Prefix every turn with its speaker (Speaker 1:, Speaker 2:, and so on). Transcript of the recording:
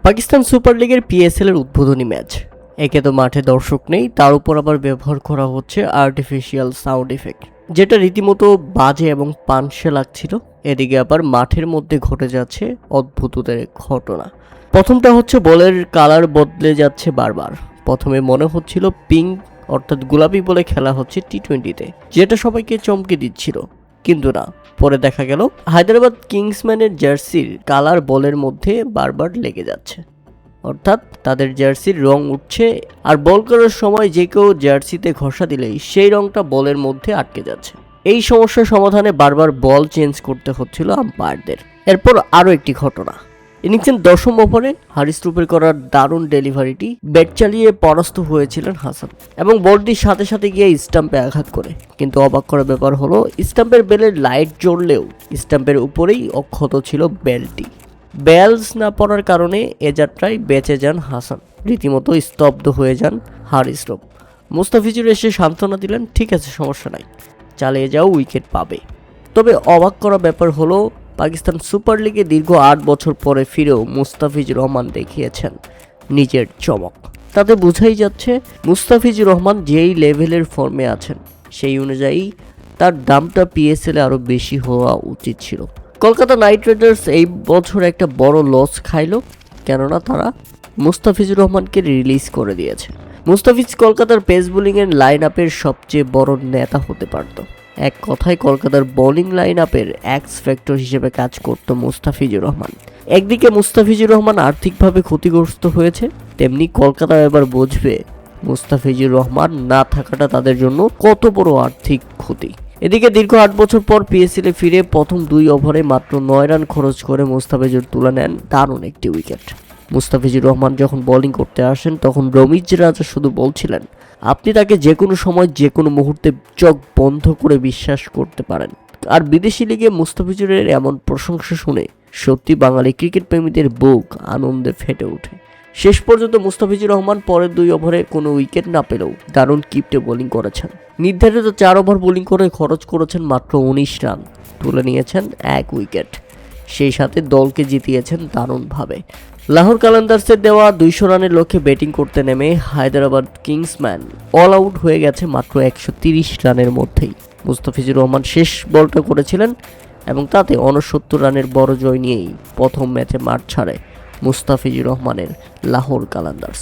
Speaker 1: Pakistan super লিগের PSL এর উদ্বোধনী ম্যাচ। একে তো মাঠে দর্শক নেই, তার উপর আবার ব্যবহার করা হচ্ছে আর্টিফিশিয়াল সাউন্ড ইফেক্ট, যেটা রীতিমতো বাজে এবং পানসে লাগছিল। এদিকে আবার মাঠের মধ্যে ঘটে যাচ্ছে অদ্ভুতদের ঘটনা। প্রথমটা হচ্ছে বলের কালার বদলে যাচ্ছে বারবার। প্রথমে মনে হচ্ছিল পিঙ্ক অর্থাৎ গোলাপি বলে খেলা হচ্ছে টি-20-তে, যেটা সবাইকে চমকে দিচ্ছিল, কিন্তু না। পরে দেখা গেল হায়দ্রাবাদ কিংসম্যানের জার্সির কালার বলের মধ্যে বারবার লেগে যাচ্ছে, অর্থাৎ তাদের জার্সির রং উঠছে, আর বল করার সময় যে কেউ জার্সিতে ঘষা দিলেই সেই রংটা বলের মধ্যে আটকে যাচ্ছে। এই সমস্যার সমাধানে বারবার বল চেঞ্জ করতে হচ্ছিল আম্পায়ারদের। এরপর আরও একটি ঘটনা, ইনিংসের 10ম ওভারে হারিস রুপের করার দারুণ ডেলিভারিটি ব্যাট চালিয়ে পরাস্ত হয়েছিলেন হাসান, এবং বলটির সাথে সাথে গিয়ে স্টাম্পে আঘাত করে। কিন্তু অবাক করার ব্যাপার হলো, স্টাম্পের বেলের লাইট জ্বললেও স্টাম্পের উপরেই অক্ষত ছিল বেলটি। বেলস না পড়ার কারণে এ যাত্রায় বেঁচে যান হাসান। রীতিমতো স্তব্ধ হয়ে যান হারিস রুপ। মুস্তাফিজুর এসে সান্ত্বনা দিলেন, ঠিক আছে, সমস্যা নাই, চালিয়ে যাও, উইকেট পাবে। তবে অবাক করা ব্যাপার হলো, পাকিস্তান সুপার লিগে দীর্ঘ 8 বছর পরে ফিরেও মুস্তাফিজুর রহমান দেখিয়েছেন নিজের চমক। তাতে বোঝাই যাচ্ছে মুস্তাফিজুর রহমান যেই লেভেলের ফর্মে আছেন, সেই অনুযায়ী তার দামটা পিএসএলে আরও বেশি হওয়া উচিত ছিল। কলকাতা নাইট রাইডার্স এই বছর একটা বড় লস খাইল, কেননা তারা মুস্তাফিজুর রহমানকে রিলিজ করে দিয়েছে। মুস্তাফিজ কলকাতার পেস বোলিংয়ের লাইন আপের সবচেয়ে বড় নেতা হতে পারত। এক কথায় কলকাতার বোলিং লাইন আপের এক্স ফ্যাক্টর হিসেবে কাজ করত মুস্তাফিজুর রহমান। একদিকে মুস্তাফিজুর রহমান আর্থিকভাবে ক্ষতিগ্রস্ত হয়েছে, তেমনি কলকাতা এবার বুঝবে মুস্তাফিজুর রহমান না থাকাটা তাদের জন্য কত বড় আর্থিক ক্ষতি। এদিকে দীর্ঘ 8 বছর পর পিএসএলে ফিরে প্রথম 2 ওভারে মাত্র 9 রান খরচ করে মুস্তাফিজুর তুলে নেন দারুণ একটি উইকেট। মুস্তাফিজুর রহমান যখন বোলিং করতে আসেন, তখন রমিজ রাজা শুধু বলছিলেন, আপনি তাকে যে কোনো সময় যে কোনো মুহূর্তে চোখ বন্ধ করে বিশ্বাস করতে পারেন। আর বিদেশি লিগে মুস্তাফিজুরের এমন প্রশংসা শুনে সত্যি বাঙালি ক্রিকেট প্রেমীদের বুক আনন্দে ফেটে ওঠে। শেষ পর্যন্ত মুস্তাফিজুর রহমান পরের 2 ওভারে কোনো উইকেট না পেলেও দারুণ কিপটে বোলিং করেছেন। নির্ধারিত 4 ওভার বোলিং করে খরচ করেছেন মাত্র 19 রান, তুলে নিয়েছেন 1 উইকেট, সেই সাথে দলকে জিতিয়েছেন দারুণভাবে। লাহোর কালান্দার্সের দেওয়া 200 রানের লক্ষ্যে ব্যাটিং করতে নেমে হায়দ্রাবাদ কিংসম্যান অল আউট হয়ে গেছে মাত্র 130 রানের মধ্যেই। মুস্তাফিজুর রহমান শেষ বলটা করেছিলেন এবং তাতে 69 রানের বড় জয় নিয়েই প্রথম ম্যাচে মাঠ ছাড়ে মুস্তাফিজুর রহমানের লাহোর কালান্দার্স।